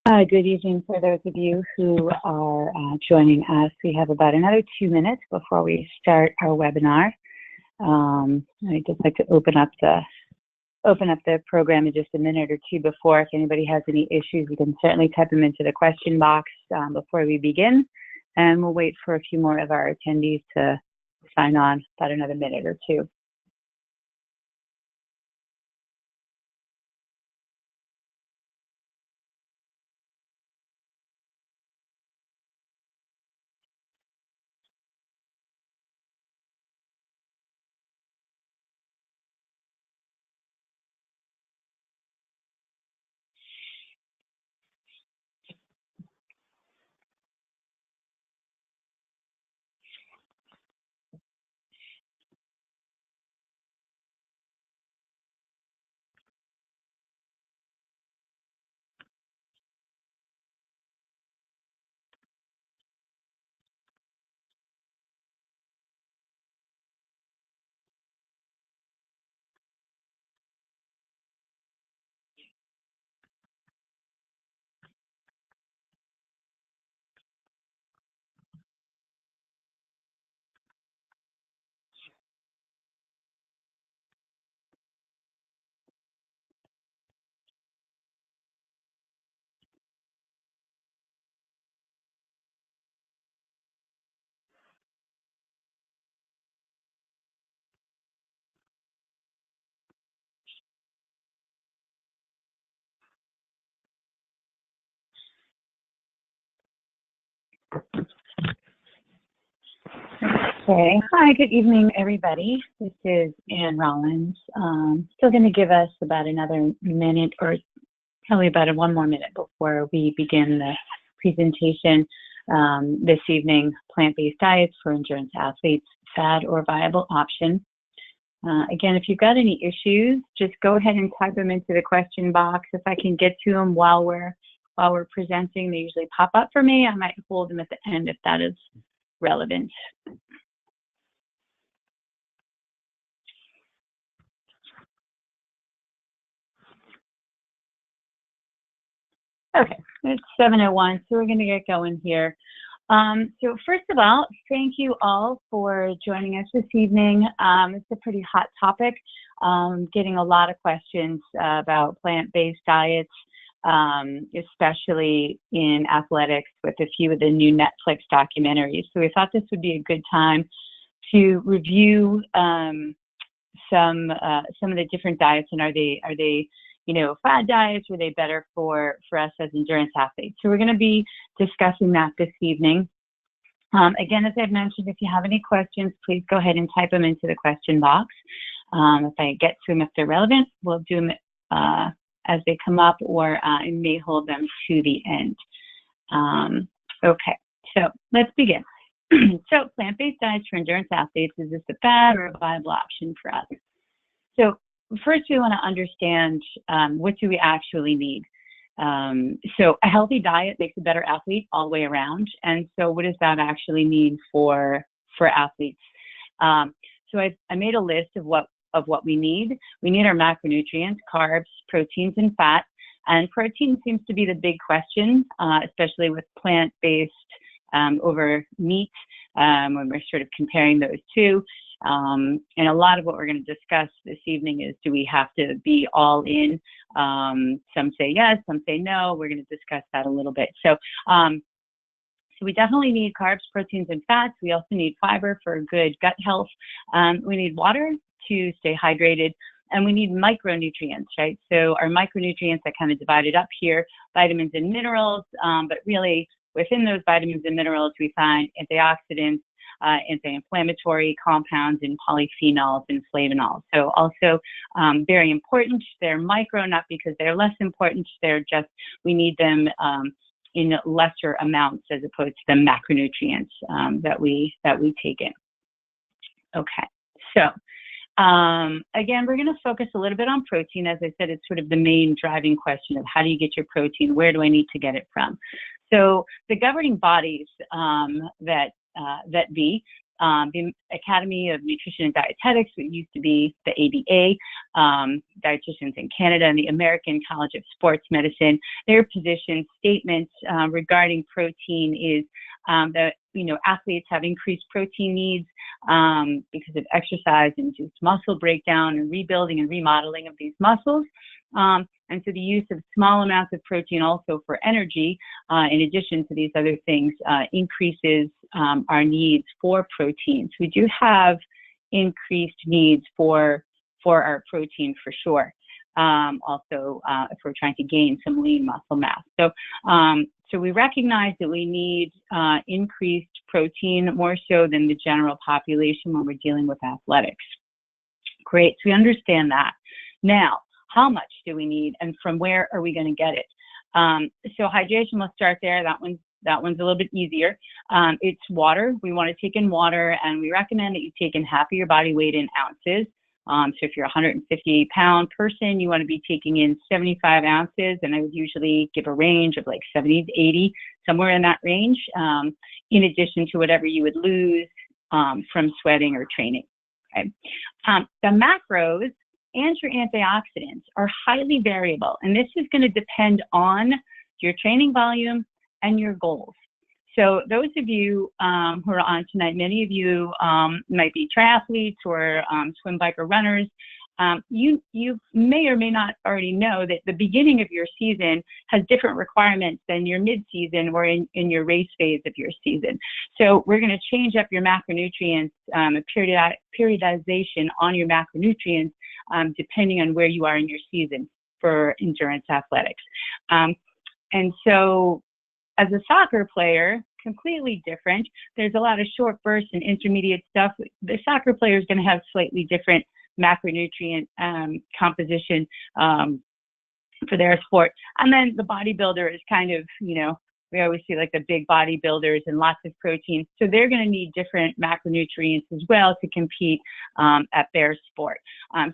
Good evening for those of you who are joining us. We have about another 2 minutes before we start our webinar. I'd just like to open up the program in just a minute or two before. If anybody has any issues, you can certainly type them into the question box before we begin. And we'll wait for a few more of our attendees to sign on, about another minute or two. Okay. Hi, good evening, everybody. This is Ann Rollins. Still going to give us about another minute, or probably about one more minute before we begin the presentation. This evening, plant-based diets for endurance athletes, fad or viable option. Again, if you've got any issues, just go ahead and type them into the question box. If I can get to them while we're presenting, they usually pop up for me. I might hold them at the end if that is relevant. Okay, it's 7:01, so we're going to get going here. So first of all, thank you all for joining us this evening. It's a pretty hot topic. Getting a lot of questions about plant-based diets, especially in athletics with a few of the new Netflix documentaries. So we thought this would be a good time to review some of the different diets, and are they fad diets, or are they better for us as endurance athletes? So we're going to be discussing that this evening. Again, as I've mentioned, if you have any questions, please go ahead and type them into the question box. If I get to them, if they're relevant, we'll do them as they come up, or I may hold them to the end. Okay, so let's begin. So plant-based diets for endurance athletes, is this a fad or a viable option for us? So first, we want to understand what do we actually need. So a healthy diet makes a better athlete all the way around. And so what does that actually mean for athletes? So I made a list of what we need. We need our macronutrients, carbs, proteins, and fat. And protein seems to be the big question, especially with plant-based over meat, when we're sort of comparing those two. And a lot of what we're going to discuss this evening is, do we have to be all in? Some say yes, some say no. We're going to discuss that a little bit. So we definitely need carbs, proteins, and fats. We also need fiber for good gut health. We need water to stay hydrated. And we need micronutrients, right? So our micronutrients are kind of divided up here, vitamins and minerals, but really within those vitamins and minerals, we find antioxidants, anti-inflammatory compounds, and polyphenols and flavonols. So also very important. They're micro, not because they're less important. They're just, we need them in lesser amounts as opposed to the macronutrients that we take in. Okay, so again, we're going to focus a little bit on protein. As I said, it's sort of the main driving question of how do you get your protein? Where do I need to get it from? So the governing bodies that be the Academy of Nutrition and Dietetics, it used to be the ADA, dietitians in Canada, and the American College of Sports Medicine. Their position statements regarding protein is that athletes have increased protein needs because of exercise, induced muscle breakdown, and rebuilding and remodeling of these muscles. And so the use of small amounts of protein also for energy, in addition to these other things, increases our needs for proteins. We do have increased needs for our protein for sure. Also, if we're trying to gain some lean muscle mass. So we recognize that we need increased protein more so than the general population when we're dealing with athletics. Great, so we understand that. Now, how much do we need, and from where are we going to get it? So hydration, let's start there. That one's a little bit easier. It's water. We want to take in water, and we recommend that you take in half of your body weight in ounces. So if you're a 150-pound person, you want to be taking in 75 ounces, and I would usually give a range of like 70 to 80, somewhere in that range, in addition to whatever you would lose from sweating or training. Okay. The macros and your antioxidants are highly variable, and this is going to depend on your training volume and your goals. So those of you who are on tonight, many of you might be triathletes or swim, bike, or runners. You may or may not already know that the beginning of your season has different requirements than your mid-season or in your race phase of your season. So we're going to change up your macronutrients, periodization on your macronutrients, depending on where you are in your season for endurance athletics. And so as a soccer player, completely different. There's a lot of short bursts and intermediate stuff. The soccer player is going to have slightly different macronutrient composition for their sport. And then the bodybuilder is kind of, we always see like the big bodybuilders and lots of protein. So they're going to need different macronutrients as well to compete at their sport.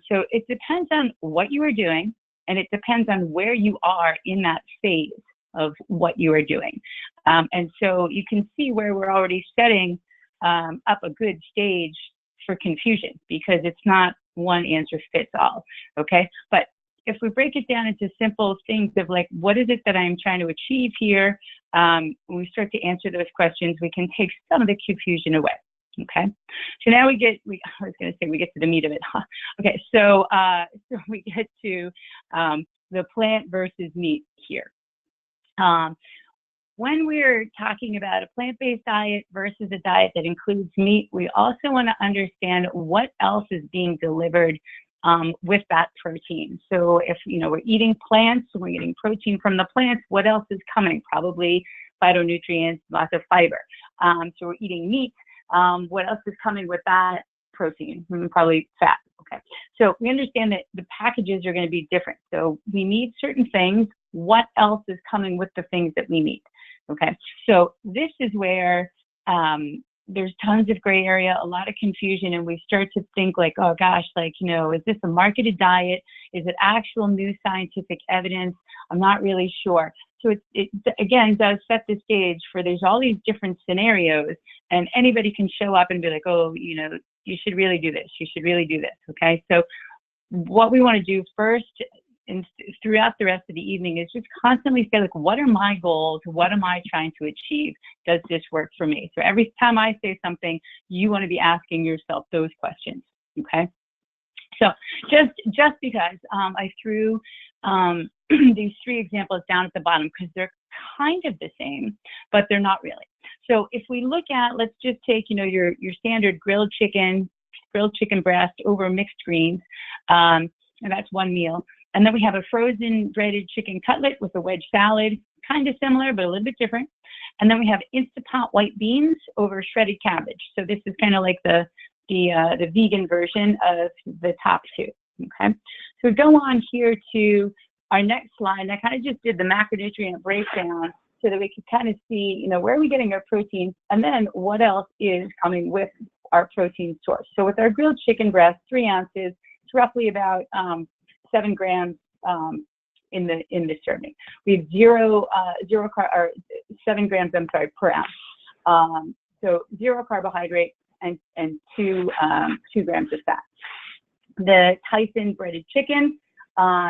So it depends on what you are doing, and it depends on where you are in that phase of what you are doing. And so you can see where we're already setting up a good stage for confusion, because it's not one answer fits all, okay? But if we break it down into simple things of like, what is it that I'm trying to achieve here? When we start to answer those questions, we can take some of the confusion away, okay? So now we get to the meat of it, huh? Okay, so we get to the plant versus meat here. When we're talking about a plant-based diet versus a diet that includes meat, we also want to understand what else is being delivered with that protein. So if we're eating plants, we're getting protein from the plants, what else is coming? Probably phytonutrients, lots of fiber. So we're eating meat. What else is coming with that protein? Probably fat. Okay. So we understand that the packages are going to be different. So we need certain things. What else is coming with the things that we need? Okay. So this is where there's tons of gray area, a lot of confusion, and we start to think like, oh gosh, like, is this a marketed diet? Is it actual new scientific evidence? I'm not really sure. So it again does set the stage for there's all these different scenarios, and anybody can show up and be like, oh, you should really do this. You should really do this. Okay. So what we want to do first and throughout the rest of the evening is just constantly say, like, what are my goals? What am I trying to achieve? Does this work for me? So every time I say something, you want to be asking yourself those questions. Okay. So just because I threw these three examples down at the bottom, because they're kind of the same, but they're not really. So if we look at, let's just take, your standard grilled chicken breast over mixed greens, and that's one meal. And then we have a frozen breaded chicken cutlet with a wedge salad, kind of similar, but a little bit different. And then we have Instant Pot white beans over shredded cabbage. So this is kind of like the vegan version of the top two, okay? So we go on here to our next slide, and I kind of just did the macronutrient breakdown so that we can kind of see, where are we getting our protein, and then what else is coming with our protein source. So with our grilled chicken breast, 3 ounces, it's roughly about 7 grams in the serving. We have 7 grams, per ounce. So 0 carbohydrate, and 2 grams of fat. The Tyson breaded chicken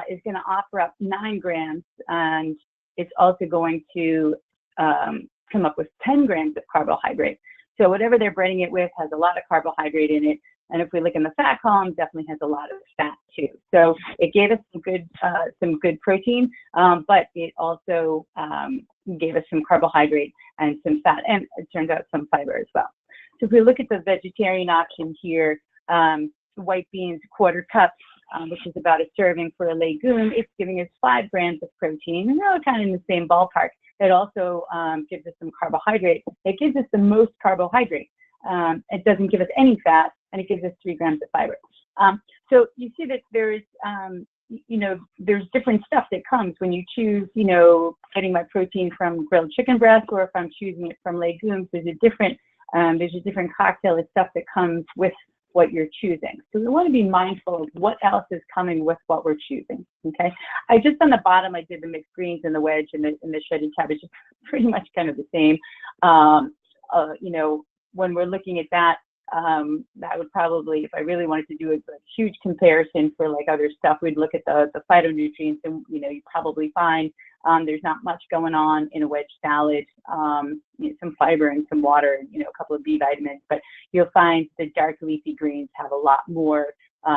is going to offer up 9 grams, and it's also going to come up with 10 grams of carbohydrate. So whatever they're breading it with has a lot of carbohydrate in it. And if we look in the fat column, definitely has a lot of fat too. So it gave us some good protein, but it also gave us some carbohydrate and some fat, and it turns out some fiber as well. So if we look at the vegetarian option here, white beans, 1/4 cup, which is about a serving for a legume, it's giving us 5 grams of protein, and they're kind of in the same ballpark. It also gives us some carbohydrate. It gives us the most carbohydrate. It doesn't give us any fat, and it gives us 3 grams of fiber. So you see that there's, there's different stuff that comes when you choose, getting my protein from grilled chicken breast, or if I'm choosing it from legumes, there's a different cocktail of stuff that comes with what you're choosing. So we want to be mindful of what else is coming with what we're choosing. Okay. I just on the bottom, I did the mixed greens and the wedge and the shredded cabbage, pretty much kind of the same. When we're looking at that, that would probably, if I really wanted to do a huge comparison for like other stuff, we'd look at the phytonutrients, and you probably find there's not much going on in a wedge salad. Some fiber and some water, and a couple of B vitamins, but you'll find the dark leafy greens have a lot more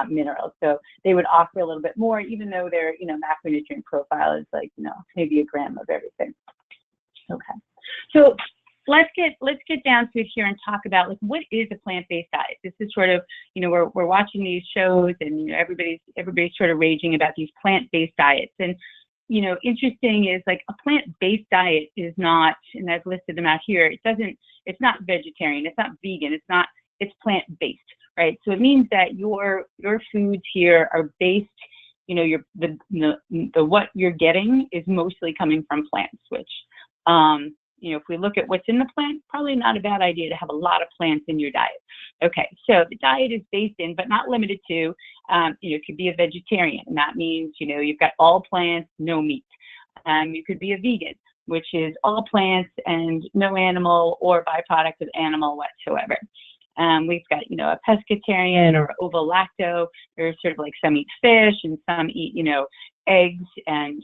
minerals, so they would offer a little bit more, even though their macronutrient profile is like maybe a gram of everything. Okay, so let's get down to it here and talk about like what is a plant-based diet. This is sort of we're watching these shows, and everybody's sort of raging about these plant-based diets, and interesting is like a plant-based diet is not, and I've listed them out here, it's not vegetarian, it's not vegan, it's plant-based, right? So it means that your foods here are based, what you're getting is mostly coming from plants, which, if we look at what's in the plant, probably not a bad idea to have a lot of plants in your diet. Okay, so the diet is based in, but not limited to, it could be a vegetarian, and that means, you've got all plants, no meat. You could be a vegan, which is all plants and no animal or byproduct of animal whatsoever. We've got, a pescatarian or ovo-lacto. There's sort of like some eat fish and some eat, eggs and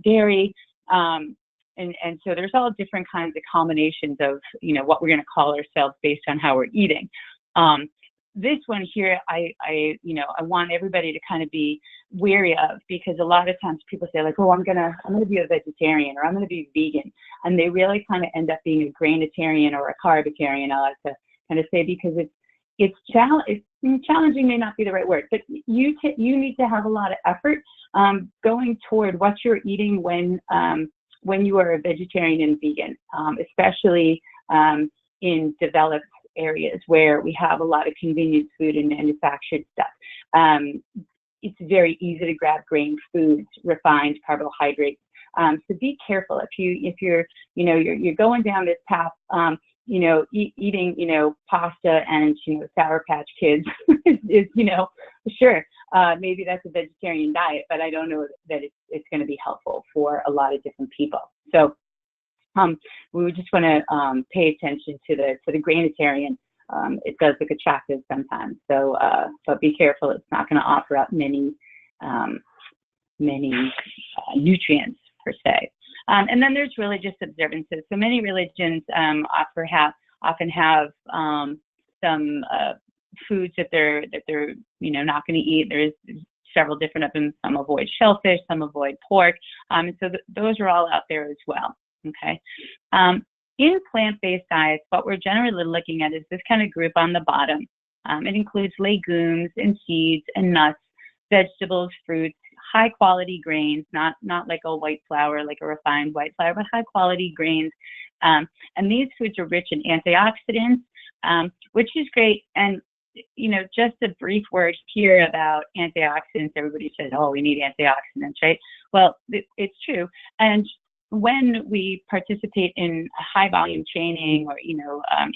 dairy. And so there's all different kinds of combinations of, what we're going to call ourselves based on how we're eating. This one here, I want everybody to kind of be wary of, because a lot of times people say like, oh, I'm gonna be a vegetarian, or I'm gonna be vegan, and they really kind of end up being a grainitarian or a carbitarian. I like to kind of say, because it's challenging may not be the right word, but you need to have a lot of effort going toward what you're eating when you are a vegetarian and vegan, especially in developed areas where we have a lot of convenience food and manufactured stuff. It's very easy to grab grain foods, refined carbohydrates. So be careful if you're going down this path. Eating pasta and Sour Patch Kids is sure. Maybe that's a vegetarian diet, but I don't know that it's going to be helpful for a lot of different people. So we would just want to pay attention to the grainitarian. It does look attractive sometimes, so but be careful. It's not going to offer up many nutrients per se. And then there's religious observances. So many religions often have some foods that they're not going to eat. There's several different of them. Some avoid shellfish, some avoid pork, and so those are all out there as well. Okay. In plant-based diets, what we're generally looking at is this kind of group on the bottom. It includes legumes and seeds and nuts, vegetables, fruits, high-quality grains, not like a white flour, like a refined white flour, but high-quality grains. And these foods are rich in antioxidants, which is great. And just a brief word here about antioxidants. Everybody says, oh, we need antioxidants, right? Well, it's true. And when we participate in high volume training or,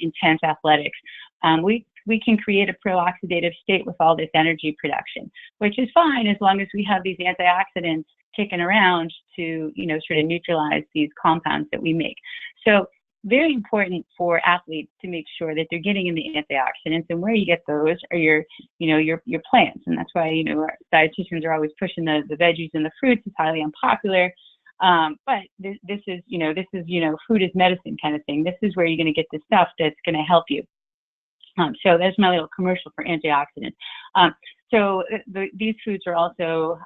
intense athletics, we can create a pro-oxidative state with all this energy production, which is fine as long as we have these antioxidants kicking around to, sort of neutralize these compounds that we make. So very important for athletes to make sure that they're getting in the antioxidants, and where you get those are your plants. And that's why, our dietitians are always pushing the veggies and the fruits. It's highly unpopular. But this is food is medicine kind of thing. This is where you're going to get the stuff that's going to help you. So there's my little commercial for antioxidants. So these foods are also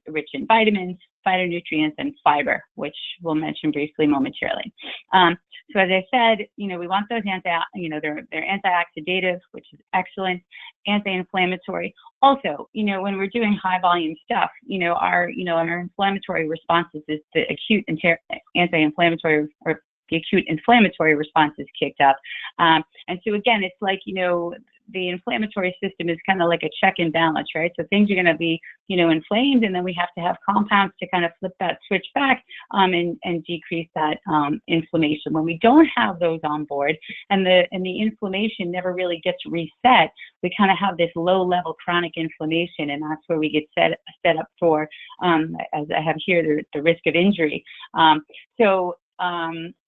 rich in vitamins, phytonutrients, and fiber, which we'll mention briefly momentarily. So as I said, we want those they're antioxidative, which is excellent, anti-inflammatory. Also, when we're doing high volume stuff, our inflammatory responses is the acute anti-inflammatory or the acute inflammatory response is kicked up. And so again, it's like, the inflammatory system is kind of like a check and balance, right? So things are going to be, inflamed, and then we have to have compounds to kind of flip that switch back and decrease that inflammation. When we don't have those on board, and the inflammation never really gets reset, we kind of have this low-level chronic inflammation, and that's where we get set up for, as I have here, the risk of injury.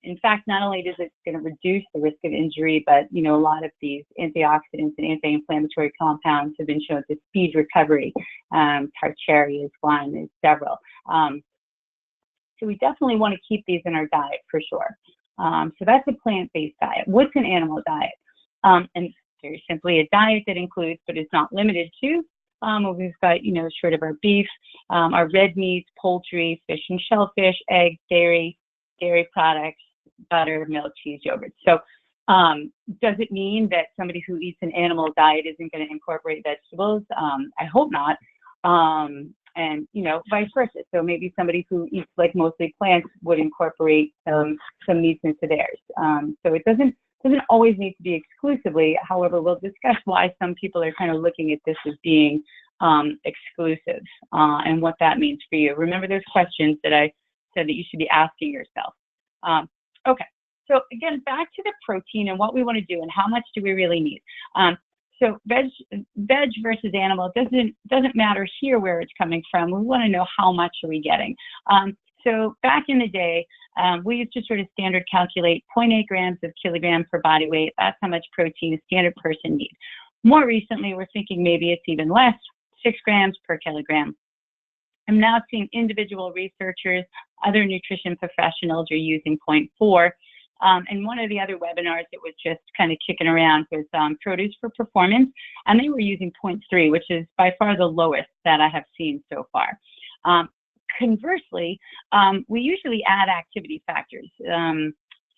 In fact, not only is it going to reduce the risk of injury, but, a lot of these antioxidants and anti-inflammatory compounds have been shown to speed recovery. Tartary is one, there's several. So we definitely want to keep these in our diet for sure. So that's a plant-based diet. What's an animal diet? And very simply, a diet that includes, but is not limited to, we've got, short of our beef, our red meats, poultry, fish and shellfish, eggs, dairy products, butter, milk, cheese, yogurt. So does it mean that somebody who eats an animal diet isn't going to incorporate vegetables? I hope not. And, vice versa. So maybe somebody who eats like mostly plants would incorporate some meats into theirs. So it doesn't always need to be exclusively. However, we'll discuss why some people are kind of looking at this as being exclusive and what that means for you. Remember those questions that I said that you should be asking yourself. Okay, so again, back to the protein and what we want to do and how much do we really need. So veg versus animal doesn't matter here where it's coming from. We want to know how much are we getting. So back in the day, we used to sort of standard calculate 0.8 grams of kilogram per body weight. That's how much protein a standard person needs. More recently, we're thinking maybe it's even less, 6 grams per kilogram. I'm now seeing individual researchers, other nutrition professionals are using 0.4. And one of the other webinars that was just kind of kicking around was Produce for Performance, and they were using 0.3, which is by far the lowest that I have seen so far. Conversely, we usually add activity factors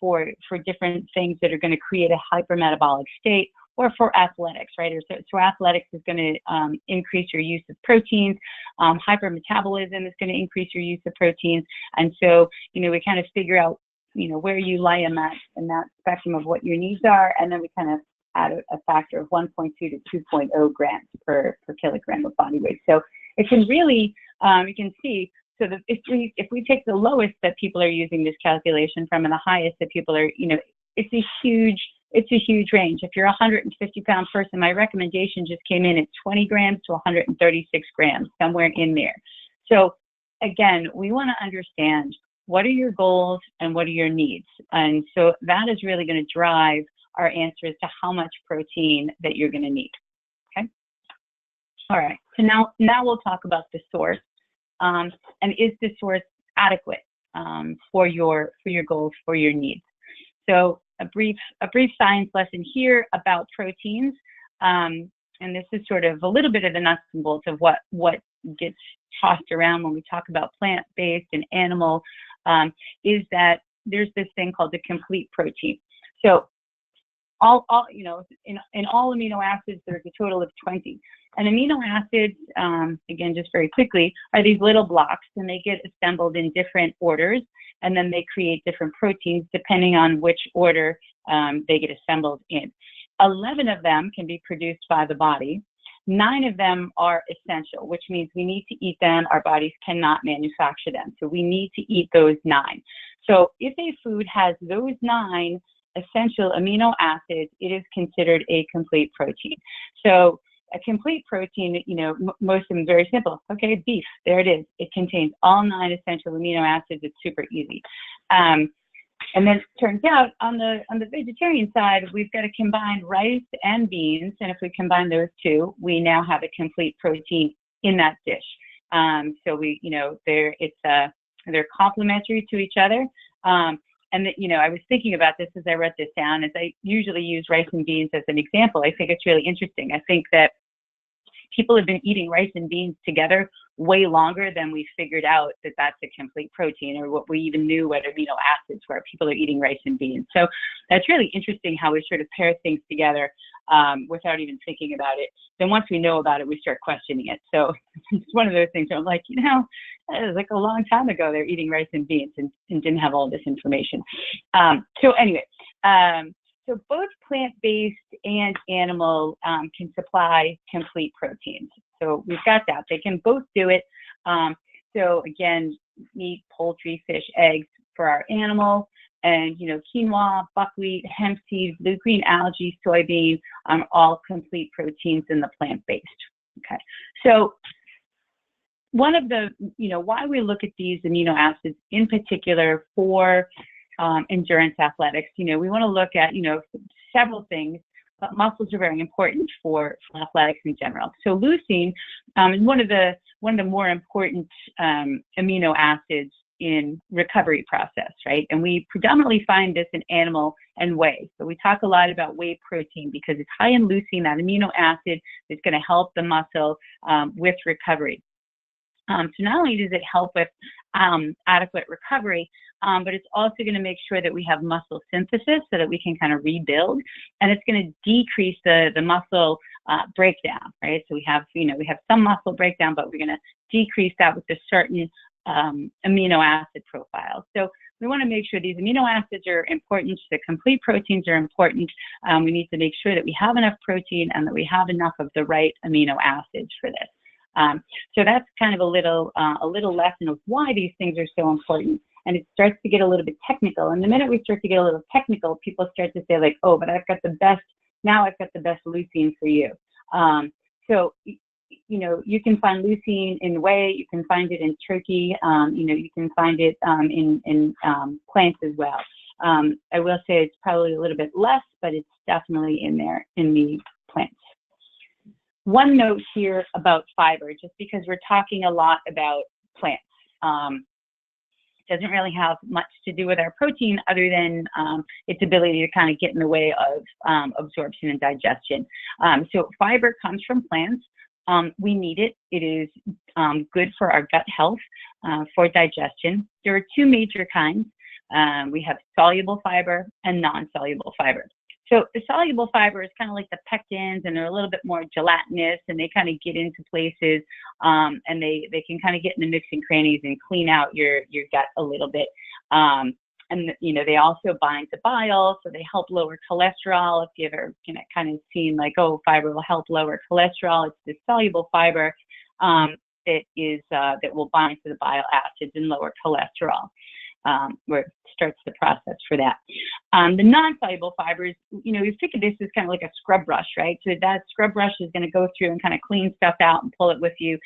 for different things that are going to create a hypermetabolic state, or for athletics, right? So athletics is going to increase your use of proteins. Hypermetabolism is going to increase your use of proteins. And so, we kind of figure out, where you lie in that spectrum of what your needs are, and then we kind of add a factor of 1.2 to 2.0 grams per kilogram of body weight. So it can really, you can see, so that if we take the lowest that people are using this calculation from and the highest that people are, it's a huge range. If you're a 150-pound person, my recommendation just came in at 20 grams to 136 grams, somewhere in there. So again, we want to understand what are your goals and what are your needs. And so that is really going to drive our answers to how much protein that you're going to need. Okay. All right. So now we'll talk about the source. And is the source adequate for your goals, for your needs? So a brief science lesson here about proteins, and this is sort of a little bit of the nuts and bolts of what gets tossed around when we talk about plant-based and animal, is that there's this thing called the complete protein. So all in all amino acids, there's a total of 20. And amino acids, again, just very quickly, are these little blocks, and they get assembled in different orders, and then they create different proteins depending on which order they get assembled in. 11 of them can be produced by the body. 9 of them are essential, which means we need to eat them. Our bodies cannot manufacture them. So we need to eat those 9. So if a food has those 9 essential amino acids, it is considered a complete protein. So a complete protein, most of them very simple. Okay, beef, there it is. It contains all 9 essential amino acids. It's super easy. And then it turns out on the vegetarian side, we've got to combine rice and beans. And if we combine those two, we now have a complete protein in that dish. So they're complementary to each other. And I was thinking about this as I wrote this down, as I usually use rice and beans as an example. I think it's really interesting. I think that people have been eating rice and beans together way longer than we figured out that that's a complete protein, or what we even knew what amino acids were. People are eating rice and beans. So that's really interesting how we sort of pair things together without even thinking about it. Then once we know about it, we start questioning it. So it's one of those things where I'm like, it was like a long time ago they're eating rice and beans and didn't have all this information. So anyway, so both plant-based and animal can supply complete proteins. So we've got that. They can both do it. So again, meat, poultry, fish, eggs for our animal, and quinoa, buckwheat, hemp seed, blue green algae, soybean, all complete proteins in the plant-based. Okay. So one of the, why we look at these amino acids in particular for endurance athletics, we want to look at, several things, but muscles are very important for athletics in general. So leucine is one of the more important amino acids in recovery process, right? And we predominantly find this in animal and whey. So we talk a lot about whey protein because it's high in leucine, that amino acid that's going to help the muscle with recovery. So not only does it help with adequate recovery, but it's also going to make sure that we have muscle synthesis so that we can kind of rebuild, and it's going to decrease the muscle breakdown, right? So we have some muscle breakdown, but we're going to decrease that with a certain amino acid profile. So we want to make sure these amino acids are important, the complete proteins are important. We need to make sure that we have enough protein and that we have enough of the right amino acids for this. So that's kind of a little lesson of why these things are so important. And it starts to get a little bit technical. And the minute we start to get a little technical, people start to say like, oh, but I've got the best leucine for you. So, you can find leucine in whey, you can find it in turkey, you can find it in plants as well. I will say it's probably a little bit less, but it's definitely in there in the plants. One note here about fiber, just because we're talking a lot about plants. Doesn't really have much to do with our protein other than its ability to kind of get in the way of absorption and digestion. So fiber comes from plants. We need it. It is good for our gut health, for digestion. There are two major kinds. We have soluble fiber and non-soluble fiber. So the soluble fiber is kind of like the pectins, and they're a little bit more gelatinous, and they kind of get into places, and they can kind of get in the nooks and crannies and clean out your gut a little bit. And they also bind to bile, so they help lower cholesterol. If you've ever kind of seen like, oh, fiber will help lower cholesterol, it's the soluble fiber that will bind to the bile acids and lower cholesterol. Where it starts the process for that. The non-soluble fibers, you think of this as kind of like a scrub brush, right? So that scrub brush is going to go through and kind of clean stuff out and pull it with you.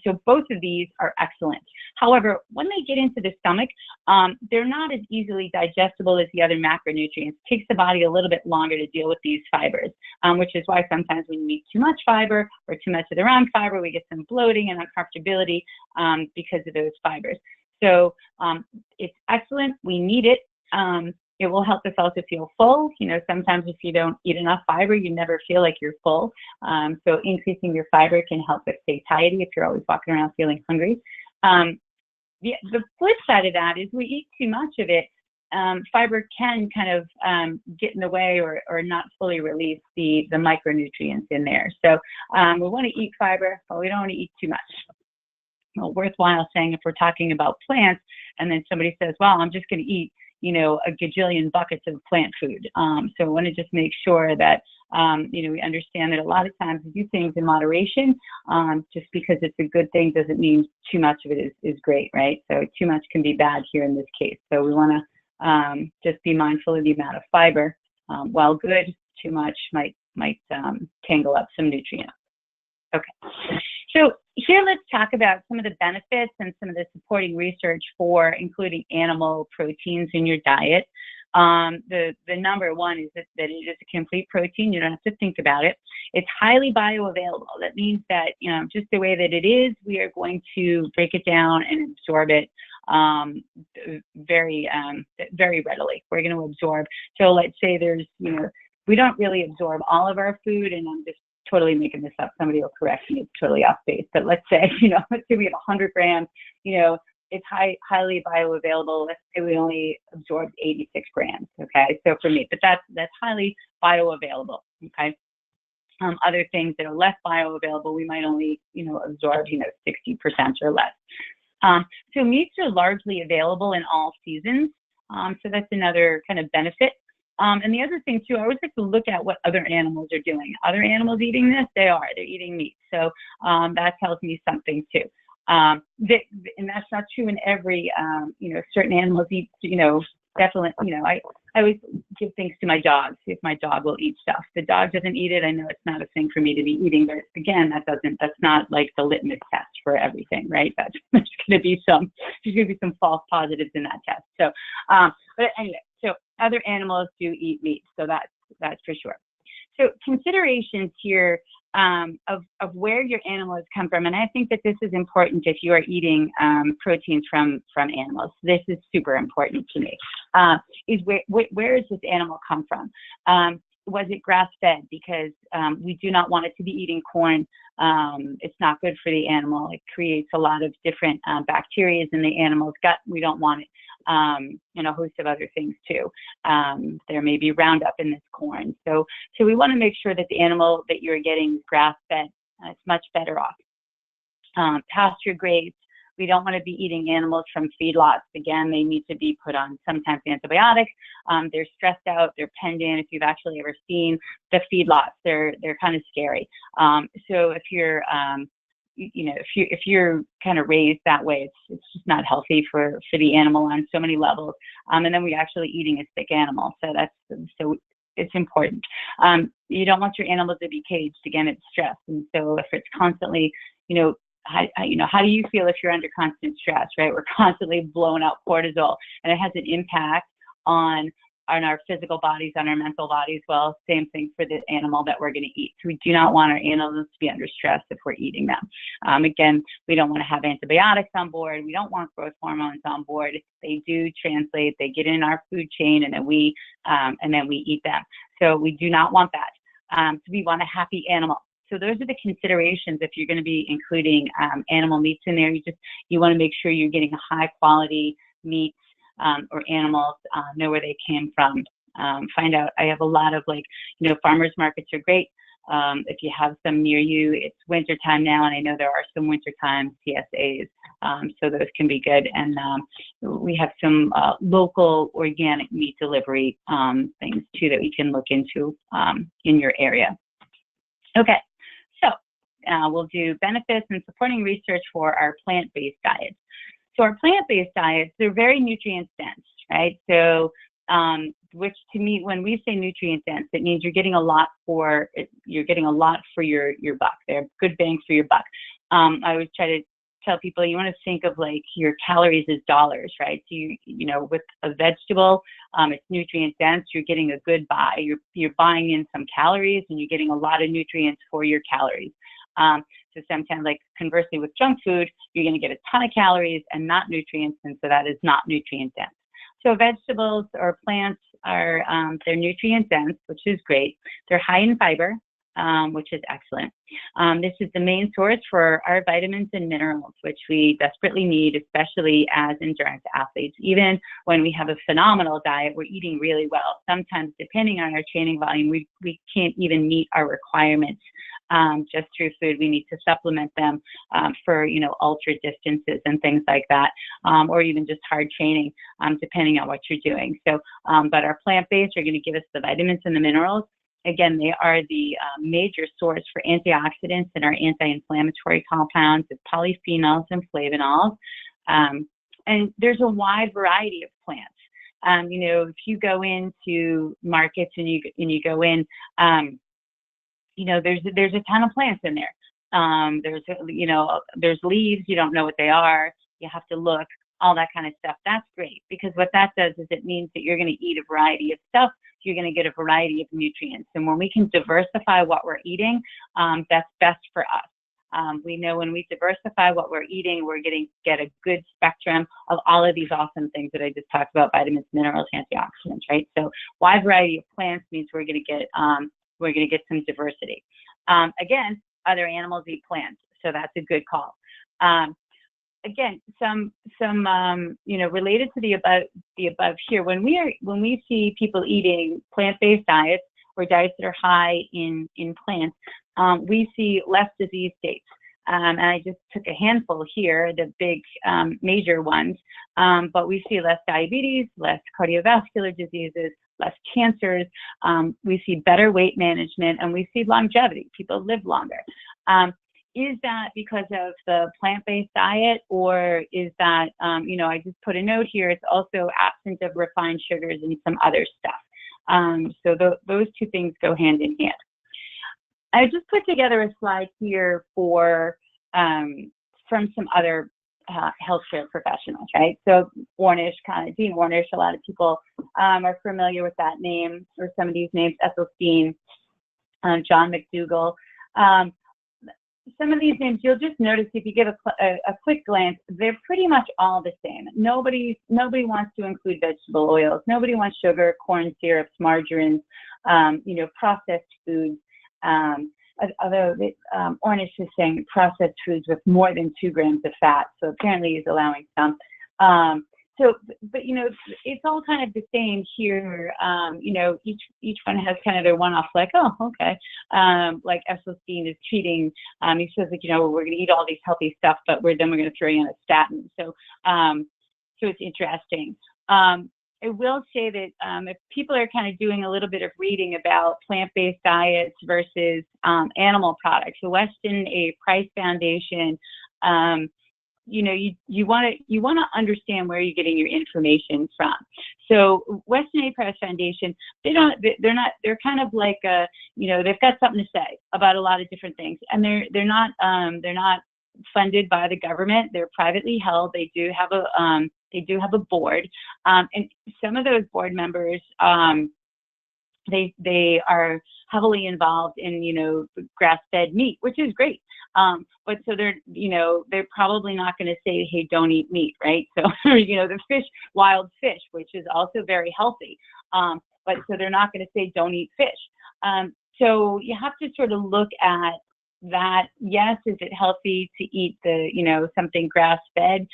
So both of these are excellent. However, when they get into the stomach, they're not as easily digestible as the other macronutrients. It takes the body a little bit longer to deal with these fibers, which is why sometimes when you eat too much fiber or too much of the wrong fiber, we get some bloating and uncomfortability because of those fibers. So it's excellent. We need it. It will help us also feel full. Sometimes if you don't eat enough fiber, you never feel like you're full. So increasing your fiber can help with satiety if you're always walking around feeling hungry. The flip side of that is we eat too much of it. Fiber can kind of get in the way or not fully release the micronutrients in there. So we want to eat fiber, but we don't want to eat too much. Well, worthwhile saying if we're talking about plants and then somebody says, well, I'm just going to eat, a gajillion buckets of plant food. So I want to just make sure that, we understand that a lot of times we do things in moderation. Just because it's a good thing doesn't mean too much of it is great, right? So too much can be bad here in this case. So we want to just be mindful of the amount of fiber. While good, too much might tangle up some nutrients. Okay. So here, let's talk about some of the benefits and some of the supporting research for including animal proteins in your diet. The number one is that it is a complete protein. You don't have to think about it. It's highly bioavailable. That means that, just the way that it is, we are going to break it down and absorb it very readily. We're going to absorb. So let's say there's, we don't really absorb all of our food, and I'm just totally making this up. Somebody will correct me. It's totally off base. But let's say, let's say we have 100 grams, it's highly bioavailable. Let's say we only absorbed 86 grams, okay? So for me, but that's highly bioavailable, okay? Other things that are less bioavailable, we might only, absorb, 60% or less. So meats are largely available in all seasons. So that's another kind of benefit. And the other thing too, I always like to look at what other animals are doing. Other animals eating this? They're eating meat. So that tells me something too. And that's not true in every, certain animals eat, definitely, I always give things to my dog, see if my dog will eat stuff. If the dog doesn't eat it, I know it's not a thing for me to be eating, but again, that's not like the litmus test for everything, right? There's going to be some false positives in that test. So, but anyway, so other animals do eat meat, so that's for sure. So considerations here of where your animals come from, and I think that this is important if you are eating proteins from animals. This is super important to me. Is where does this animal come from? Was it grass-fed? Because we do not want it to be eating corn. It's not good for the animal. It creates a lot of different bacteria in the animal's gut. We don't want it. And a host of other things too. There may be Roundup in this corn. So we want to make sure that the animal that you're getting is grass-fed. It's much better off. Pasture grazed. We don't want to be eating animals from feedlots. Again, they need to be put on sometimes antibiotics. They're stressed out. They're penned in. If you've actually ever seen the feedlots, they're kind of scary. So if you're if you're kind of raised that way, it's just not healthy for the animal on so many levels. And then we're actually eating a sick animal. So it's important. You don't want your animal to be caged. Again, it's stress. And so if it's constantly, how do you feel if you're under constant stress, right? We're constantly blowing out cortisol, and it has an impact on our physical bodies, on our mental bodies. Well, same thing for the animal that we're going to eat. So we do not want our animals to be under stress if we're eating them. Again, we don't want to have antibiotics on board. We don't want growth hormones on board. They do translate. They get in our food chain, and then we eat them. So we do not want that. So we want a happy animal. So those are the considerations if you're going to be including animal meats in there. You want to make sure you're getting a high quality meat or animals, know where they came from. Find out. I have a lot of farmers markets are great. If you have some near you, it's winter time now, and I know there are some wintertime CSAs, so those can be good. And we have some local organic meat delivery things too that we can look into in your area. Okay. We'll do benefits and supporting research for our plant-based diets. So our plant-based diets, they're very nutrient dense, right? So, which to me, when we say nutrient dense, it means you're getting a lot for your buck. They're good bang for your buck. I always try to tell people you want to think of your calories as dollars, right? So with a vegetable, it's nutrient dense. You're getting a good buy. You're buying in some calories, and you're getting a lot of nutrients for your calories. So sometimes, conversely with junk food, you're going to get a ton of calories and not nutrients, and so that is not nutrient dense. So vegetables or plants are, they're nutrient dense, which is great. They're high in fiber, which is excellent. This is the main source for our vitamins and minerals, which we desperately need, especially as endurance athletes. Even when we have a phenomenal diet, we're eating really well. Sometimes, depending on our training volume, we can't even meet our requirements just through food. We need to supplement them for, ultra distances and things like that, or even just hard training, depending on what you're doing. So, but our plant-based are going to give us the vitamins and the minerals. Again, they are the major source for antioxidants and our anti-inflammatory compounds, with polyphenols and flavonols. And there's a wide variety of plants. If you go into markets and you go in, there's a ton of plants in there. There's leaves, you don't know what they are, you have to look, all that kind of stuff. That's great, because what that does is it means that you're going to eat a variety of stuff. You're going to get a variety of nutrients. And when we can diversify what we're eating, that's best for us. We know when we diversify what we're eating, we're going to get a good spectrum of all of these awesome things that I just talked about: vitamins, minerals, antioxidants, right? So wide variety of plants means we're going to get some diversity. Again, other animals eat plants, so that's a good call. Again, some related to the above here. When we see people eating plant-based diets or diets that are high in plants, we see less disease states. And I just took a handful here, the big major ones, but we see less diabetes, less cardiovascular diseases, less cancers. We see better weight management, and we see longevity. People live longer. Is that because of the plant-based diet, or is that, I just put a note here, it's also absence of refined sugars and some other stuff. So those two things go hand in hand. I just put together a slide here from some other healthcare professionals, right? So Dean Ornish, a lot of people are familiar with that name, or some of these names: Esselstyn, John McDougall. Some of these names, you'll just notice if you give a quick glance, they're pretty much all the same. Nobody wants to include vegetable oils. Nobody wants sugar, corn syrups, margarines, processed foods. Although Ornish is saying processed foods with more than 2 grams of fat, so apparently he's allowing some. But it's all kind of the same here. Each one has kind of their one-off, like, oh, okay. Like Esselstyn is treating. He says, like, we're going to eat all these healthy stuff, but we're going to throw you on a statin. So it's interesting. I will say that if people are kind of doing a little bit of reading about plant-based diets versus animal products, the Weston A. Price Foundation, you want to understand where you're getting your information from. So Weston A. Price Foundation, they're kind of like they've got something to say about a lot of different things, and they're not funded by the government. They're privately held. They do have a board, and some of those board members, they are heavily involved in grass-fed meat, which is great. But so they're probably not going to say, hey, don't eat meat, right? So the wild fish, which is also very healthy. But so they're not going to say don't eat fish. So you have to sort of look at that. Yes, is it healthy to eat something grass-fed?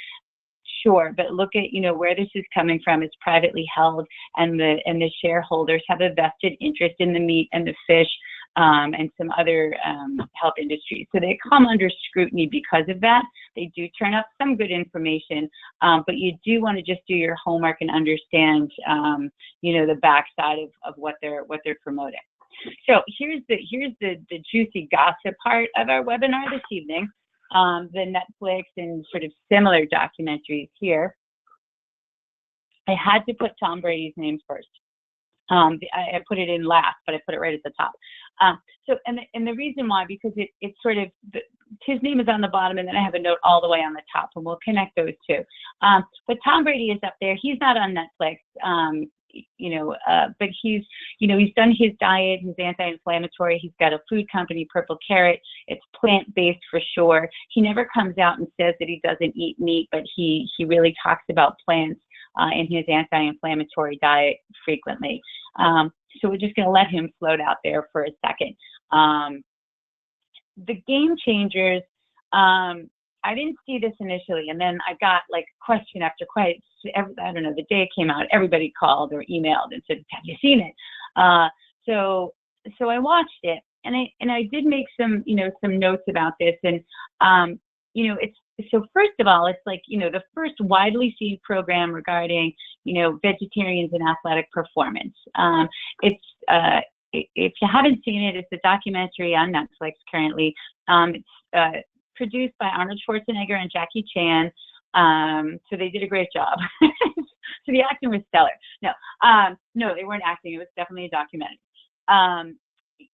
Sure, but look at where this is coming from. It's privately held, and the shareholders have a vested interest in the meat and the fish, and some other health industries. So they come under scrutiny because of that. They do turn up some good information, but you do want to just do your homework and understand the backside of what they're promoting. So here's the juicy gossip part of our webinar this evening. The Netflix and sort of similar documentaries here. I had to put Tom Brady's name first. I put it in last, but I put it right at the top. And the reason why, because it's sort of, his name is on the bottom, and then I have a note all the way on the top, and we'll connect those two. But Tom Brady is up there. He's not on Netflix. But he's done his diet, his anti-inflammatory. He's got a food company, Purple Carrot. It's plant-based for sure. He never comes out and says that he doesn't eat meat, but he really talks about plants in his anti-inflammatory diet frequently. So we're just going to let him float out there for a second. The game changers, I didn't see this initially, and then I got like question after question. I don't know, the day it came out, everybody called or emailed and said, have you seen it? So I watched it, and I did make some notes about this. And, so first of all, it's like, the first widely seen program regarding, vegetarians and athletic performance. If you haven't seen it, it's a documentary on Netflix currently. It's produced by Arnold Schwarzenegger and Jackie Chan. So they did a great job. So the acting was stellar. No, they weren't acting. It was definitely a documentary.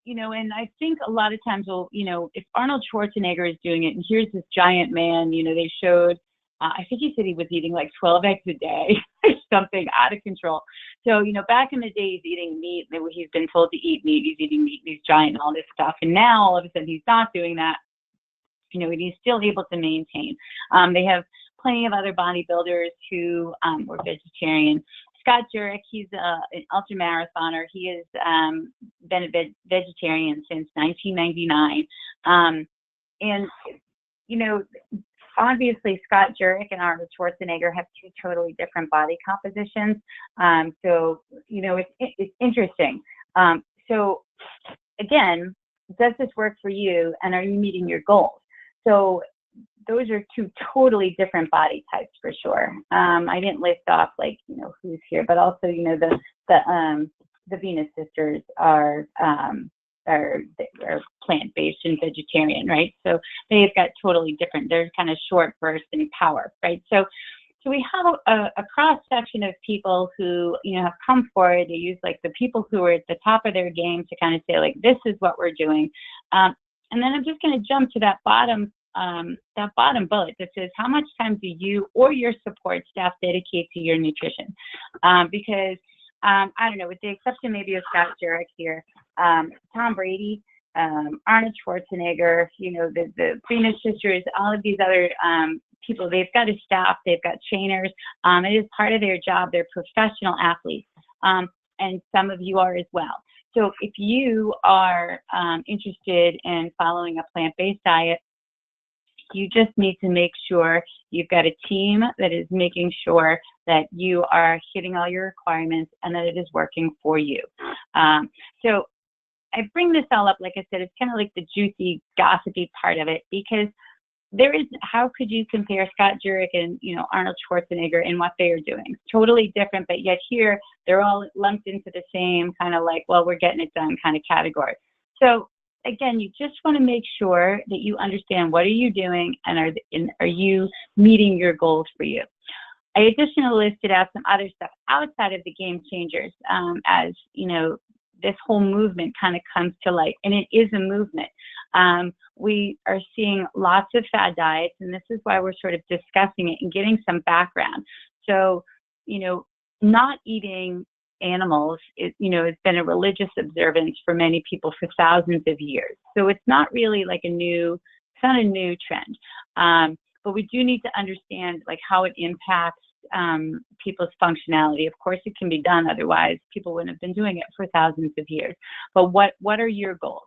and I think a lot of times, well, if Arnold Schwarzenegger is doing it, and here's this giant man, they showed, I think he said he was eating like 12 eggs a day, something out of control. So, back in the day, he's eating meat. He's been told to eat meat. He's eating meat. He's giant and all this stuff. And now, all of a sudden, he's not doing that. And he's still able to maintain. They have plenty of other bodybuilders who were vegetarian. Scott Jurek, he's an ultramarathoner. He has been a vegetarian since 1999. And, obviously Scott Jurek and Arnold Schwarzenegger have two totally different body compositions. So, it's interesting. So, again, does this work for you, and are you meeting your goals? So those are two totally different body types for sure. I didn't list off who's here, but also the Venus sisters are plant-based and vegetarian, right? So they've got totally different. They're kind of short bursts in power, right? So we have a cross section of people who have come forward. They use the people who are at the top of their game to kind of say this is what we're doing. And then I'm just going to jump to that bottom bullet that says, how much time do you or your support staff dedicate to your nutrition? Because I don't know, with the exception maybe of Scott Jurek here, Tom Brady, Arnold Schwarzenegger, the Venus sisters, all of these other people, they've got a staff, they've got trainers. It is part of their job. They're professional athletes, and some of you are as well. So if you are interested in following a plant-based diet, you just need to make sure you've got a team that is making sure that you are hitting all your requirements and that it is working for you. So I bring this all up, like I said, it's kind of like the juicy, gossipy part of it, because how could you compare Scott Jurek and, Arnold Schwarzenegger in what they are doing? Totally different, but yet here they're all lumped into the same kind of we're getting it done kind of category. So again, you just want to make sure that you understand what are you doing and are you meeting your goals for you. I additionally listed out some other stuff outside of the game changers, as this whole movement kind of comes to light, and it is a movement. We are seeing lots of fad diets, and this is why we're sort of discussing it and getting some background. So, not eating animals, has been a religious observance for many people for thousands of years. So it's not really it's not a new trend. But we do need to understand how it impacts people's functionality. Of course, it can be done. Otherwise, people wouldn't have been doing it for thousands of years. But what are your goals?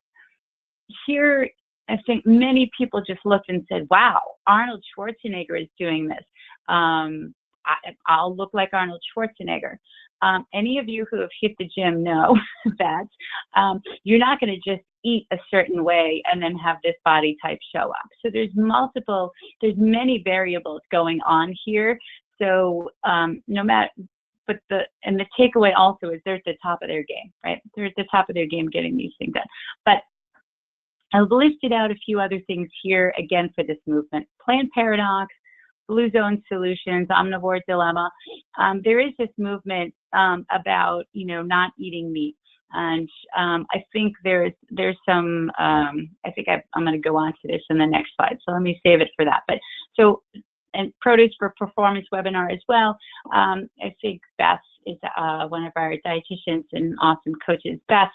Here, I think many people just looked and said, wow, Arnold Schwarzenegger is doing this. I'll look like Arnold Schwarzenegger. Any of you who have hit the gym know that you're not going to just eat a certain way and then have this body type show up. So there's many variables going on here. So but the takeaway also is they're at the top of their game, right? They're at the top of their game getting these things done. But I've listed out a few other things here, again, for this movement. Plant paradox, blue zone solutions, omnivore dilemma. There is this movement about, not eating meat. And I think there's some, I think I'm going to go on to this in the next slide. So let me save it for that. But and produce for performance webinar as well. I think Beth is one of our dietitians and awesome coaches. Beth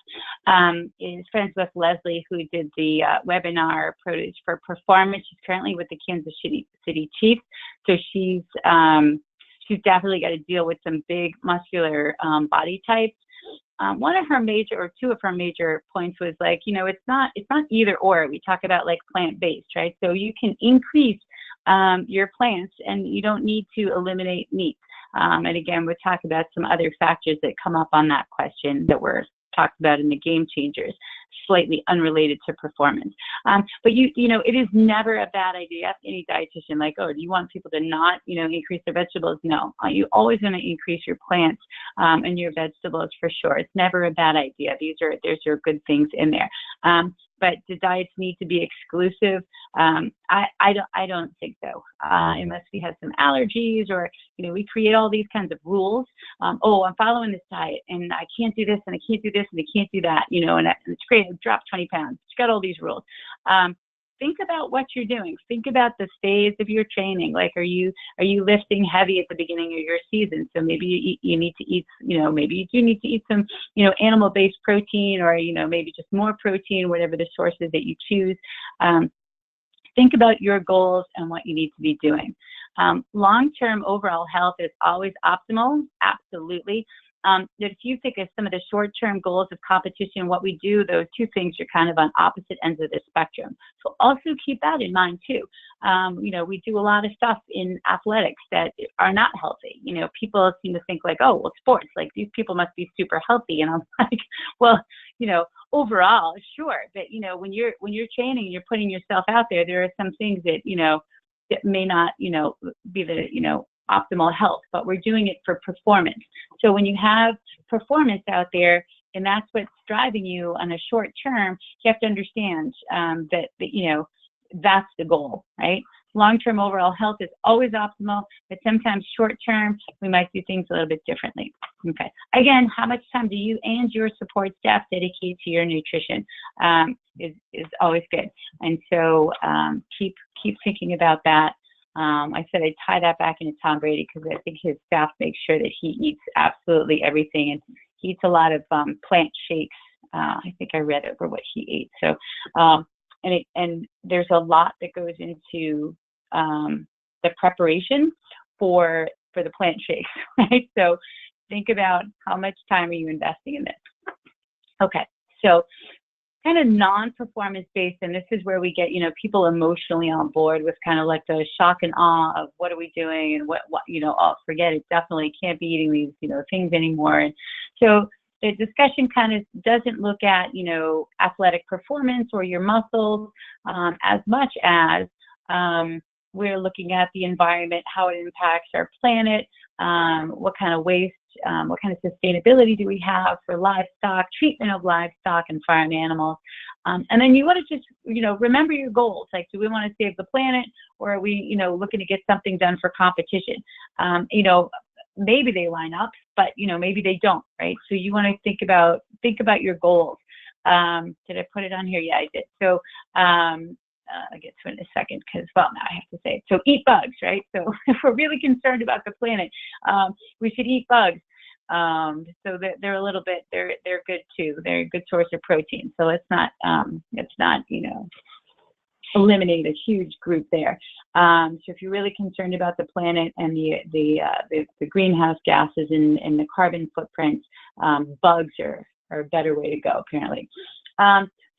is friends with Leslie, who did the webinar Produce for Performance. She's currently with the Kansas City Chiefs. So she's definitely got to deal with some big muscular body types. One of her major, or two of her major points was it's not either or. We talk about plant-based, right? So you can increase your plants and you don't need to eliminate meat. And again, we'll talk about some other factors that come up on that question that were talked about in the game changers, slightly unrelated to performance. But it is never a bad idea. Any dietitian do you want people to not, increase their vegetables? No, you always want to increase your plants and your vegetables for sure. It's never a bad idea. There's your good things in there. But do diets need to be exclusive? I don't think so. Unless we have some allergies or, we create all these kinds of rules. I'm following this diet and I can't do this and I can't do this and I can't do that, and it's great. great, I dropped 20 pounds. She's got all these rules. Think about what you're doing. Think about the phase of your training. Like, are you lifting heavy at the beginning of your season? So maybe you need to eat, maybe you do need to eat some, animal-based protein, or, maybe just more protein, whatever the sources that you choose. Think about your goals and what you need to be doing. Long-term overall health is always optimal, absolutely. If you think of some of the short-term goals of competition, what we do, those two things are kind of on opposite ends of the spectrum. So also keep that in mind too. We do a lot of stuff in athletics that are not healthy. People seem to think like, oh, well, sports, like these people must be super healthy. And I'm like, well, overall, sure. But, when you're training and you're putting yourself out there, there are some things that, that may not, be the, optimal health, but we're doing it for performance. So when you have performance out there, and that's what's driving you on a short term, you have to understand that that's the goal, right? Long-term overall health is always optimal, but sometimes short-term, we might do things a little bit differently. Okay. Again, how much time do you and your support staff dedicate to your nutrition is always good. And so keep thinking about that. I said I'd tie that back into Tom Brady because I think his staff makes sure that he eats absolutely everything, and he eats a lot of plant shakes. I think I read over what he ate. So, and there's a lot that goes into the preparation for the plant shakes, right? So think about how much time are you investing in this. Okay, so kind of non-performance based, and this is where we get, people emotionally on board with kind of like the shock and awe of what are we doing and what oh, forget it, definitely can't be eating these, things anymore. And so the discussion kind of doesn't look at, athletic performance or your muscles as much as we're looking at the environment, how it impacts our planet, what kind of waste, what kind of sustainability do we have for livestock, treatment of livestock and farm animals. And then you want to just, remember your goals. Like, do we want to save the planet, or are we, looking to get something done for competition? Maybe they line up, but, maybe they don't, right? So you want to think about your goals. Did I put it on here? Yeah, I did. So, I'll get to it in a second because, well, now I have to say it. So eat bugs, right? So if we're really concerned about the planet, we should eat bugs. So they're a little bit, they're good too. They're a good source of protein. So let's not, eliminate a huge group there. So if you're really concerned about the planet and the greenhouse gases and the carbon footprint, bugs are a better way to go, apparently.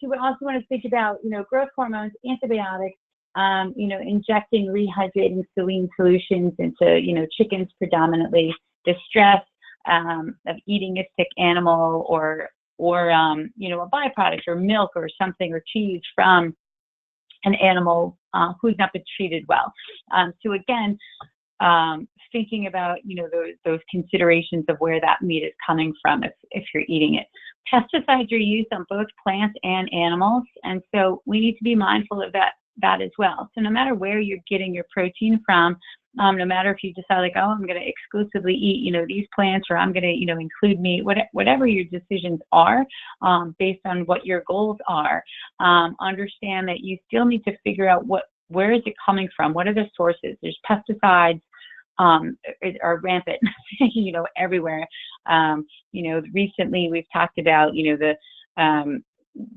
So we also want to think about, growth hormones, antibiotics, injecting rehydrating saline solutions into, chickens predominantly, the stress of eating a sick animal or a byproduct or milk or something or cheese from an animal who's not been treated well. So again, thinking about, those considerations of where that meat is coming from if you're eating it. Pesticides are used on both plants and animals, and so we need to be mindful of that as well. So no matter where you're getting your protein from, no matter if you decide like, oh, I'm going to exclusively eat, these plants, or I'm going to, include meat, whatever your decisions are, based on what your goals are, understand that you still need to figure out where is it coming from? What are the sources? There's pesticides are rampant, everywhere. Recently we've talked about,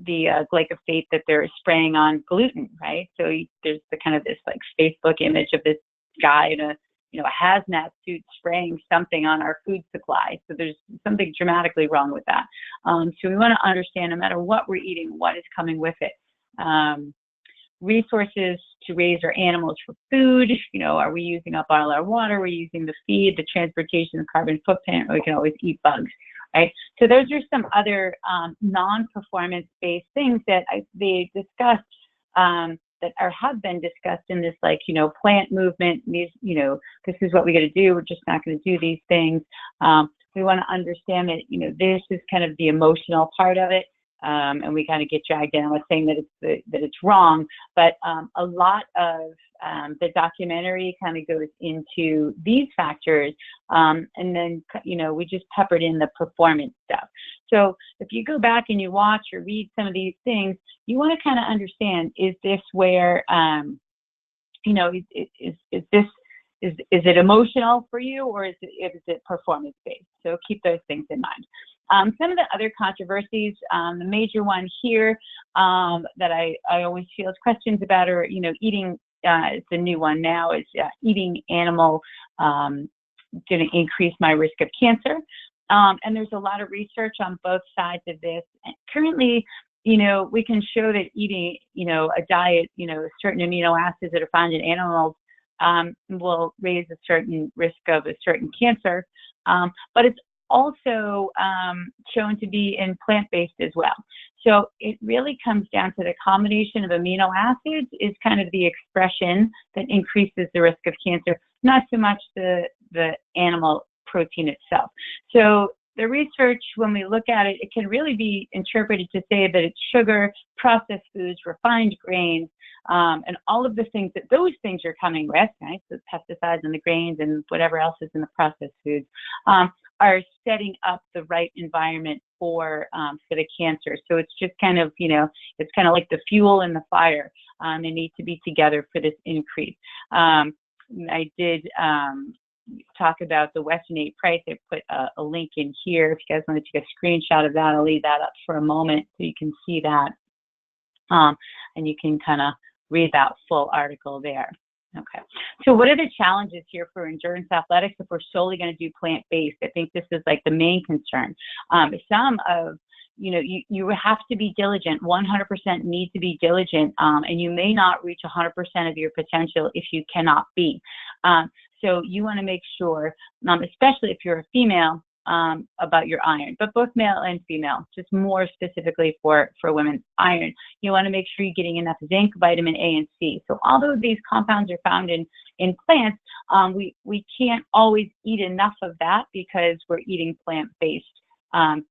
the glyphosate that they're spraying on gluten, right? So there's the kind of this like Facebook image of this guy in a hazmat suit spraying something on our food supply. So there's something dramatically wrong with that. So we want to understand, no matter what we're eating, what is coming with it. Resources to raise our animals for food, are we using up all our water? Are we using the feed, the transportation, the carbon footprint, or we can always eat bugs, right? So those are some other non-performance based things that they discussed that have been discussed in this, plant movement. These, this is what we got to do. We're just not going to do these things. We want to understand that, this is kind of the emotional part of it. and we kind of get dragged in. I'm not saying that it's wrong, but a lot of the documentary kind of goes into these factors, and then we just peppered in the performance stuff. So if you go back and you watch or read some of these things, you want to kind of understand: is this where is it emotional for you, or is it performance based? So keep those things in mind. Some of the other controversies, the major one here that I always field questions about are, eating, it's a new one now, is eating animal going to increase my risk of cancer. And there's a lot of research on both sides of this. And currently, we can show that eating, a diet, certain amino acids that are found in animals will raise a certain risk of a certain cancer. But it's also shown to be in plant-based as well. So it really comes down to the combination of amino acids is kind of the expression that increases the risk of cancer, not so much the animal protein itself. So the research, when we look at it, it can really be interpreted to say that it's sugar, processed foods, refined grains, and all of the things that those things are coming with, right? So pesticides and the grains and whatever else is in the processed foods, are setting up the right environment for the cancer. So it's just kind of, it's kind of like the fuel and the fire. They need to be together for this increase. I did talk about the Western 8 price. I put a link in here. If you guys want to take a screenshot of that, I'll leave that up for a moment so you can see that. And you can kind of read that full article there. Okay. So what are the challenges here for endurance athletics if we're solely going to do plant-based? I think this is like the main concern. Some of, you have to be diligent, 100% need to be diligent, and you may not reach 100% of your potential if you cannot be. So you want to make sure, especially if you're a female, about your iron, but both male and female, just more specifically for women, iron. You want to make sure you're getting enough zinc, vitamin A, and C. So although these compounds are found in plants, we can't always eat enough of that because we're eating plant-based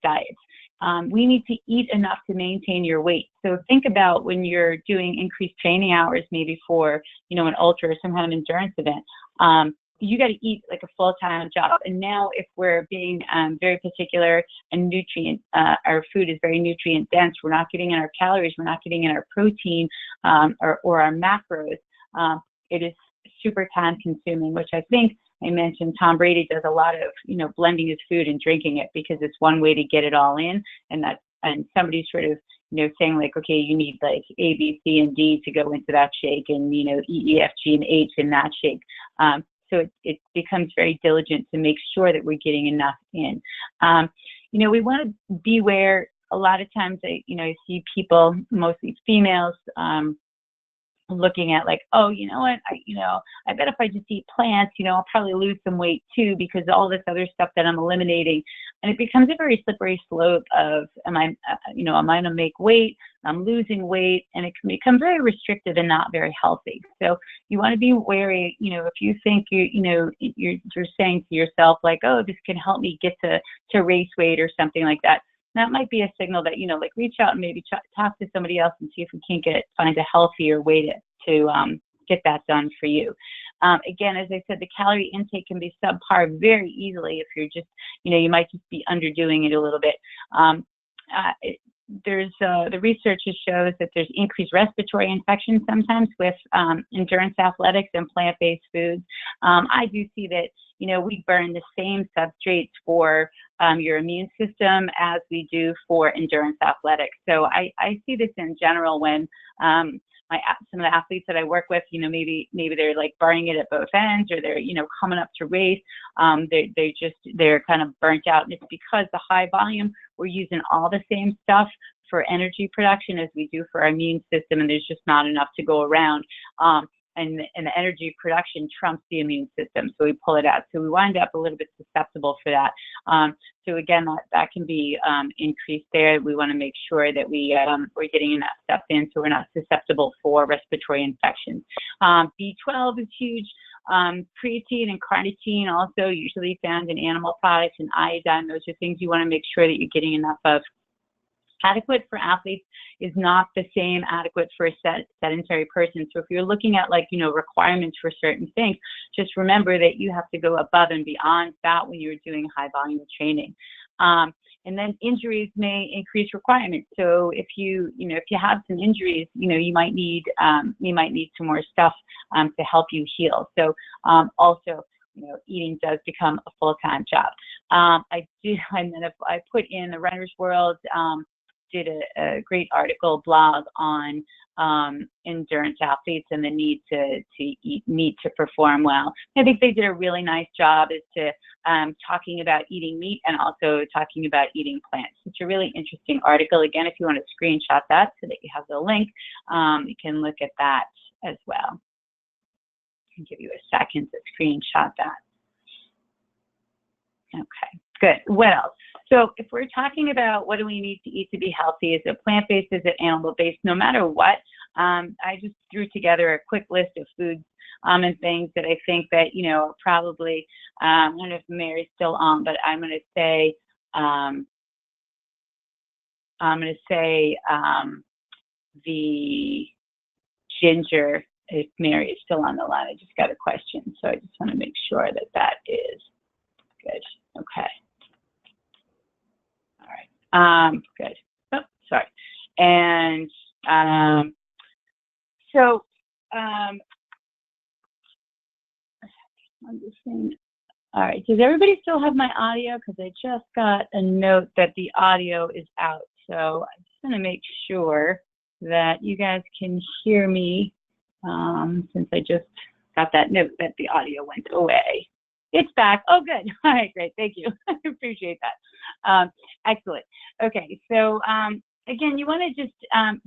diets. We need to eat enough to maintain your weight. So think about when you're doing increased training hours, maybe for, an ultra or some kind of endurance event. You got to eat like a full-time job. And now if we're being very particular and our food is very nutrient dense, we're not getting in our calories, we're not getting in our protein or our macros. It is super time consuming, which I think I mentioned Tom Brady does a lot of, blending his food and drinking it because it's one way to get it all in. And somebody's sort of, saying like, okay, you need like A, B, C, and D to go into that shake, and, E, E, F, G, and H in that shake. So it becomes very diligent to make sure that we're getting enough in. We want to beware. A lot of times, I see people, mostly females, looking at like, oh, you know what, I bet if I just eat plants, I'll probably lose some weight too because all this other stuff that I'm eliminating. And it becomes a very slippery slope of, am I going to make weight? I'm losing weight, and it can become very restrictive and not very healthy. So you want to be wary, if you think you're saying to yourself like, oh, this can help me get to race weight or something like that. That might be a signal that, reach out and maybe talk to somebody else and see if we can't find a healthier way to get that done for you. Again, as I said, the calorie intake can be subpar very easily if you're just, you might just be underdoing it a little bit. The research shows that there's increased respiratory infections sometimes with endurance athletics and plant-based foods. I do see that, we burn the same substrates for your immune system as we do for endurance athletics. So I see this in general when some of the athletes that I work with, maybe they're like burning it at both ends, or they're, coming up to race. They're kind of burnt out. And it's because the high volume, we're using all the same stuff for energy production as we do for our immune system, and there's just not enough to go around. And the energy production trumps the immune system, so we pull it out. So we wind up a little bit susceptible for that. So again, that can be increased there. We want to make sure that we're getting enough stuff in so we're not susceptible for respiratory infections. B12 is huge. Creatine and carnitine also usually found in animal products, and iodine. Those are things you want to make sure that you're getting enough of. Adequate for athletes is not the same adequate for a sedentary person. So if you're looking at requirements for certain things, just remember that you have to go above and beyond that when you're doing high volume training. And then injuries may increase requirements. So if you have some injuries, you might need some more stuff to help you heal. So also, eating does become a full-time job. I put in the Runner's World, did a great article blog on endurance athletes and the need to eat meat to perform well. I think they did a really nice job as to talking about eating meat and also talking about eating plants. It's a really interesting article. Again, if you want to screenshot that so that you have the link, you can look at that as well. I can give you a second to screenshot that. Okay, good. What else? So if we're talking about what do we need to eat to be healthy, is it plant-based, is it animal-based, no matter what, I just threw together a quick list of foods and things that I think that, are probably, I don't know if Mary's still on, but I'm going to say the ginger, if Mary is still on the line. I just got a question, so I just want to make sure that that is good. Okay. Good. Oh, sorry. And so I'm just saying, all right, does everybody still have my audio? Because I just got a note that the audio is out. So I just want to make sure that you guys can hear me since I just got that note that the audio went away. It's back. Oh, good. All right, great. Thank you. I appreciate that. Excellent. Okay, so again, you want to just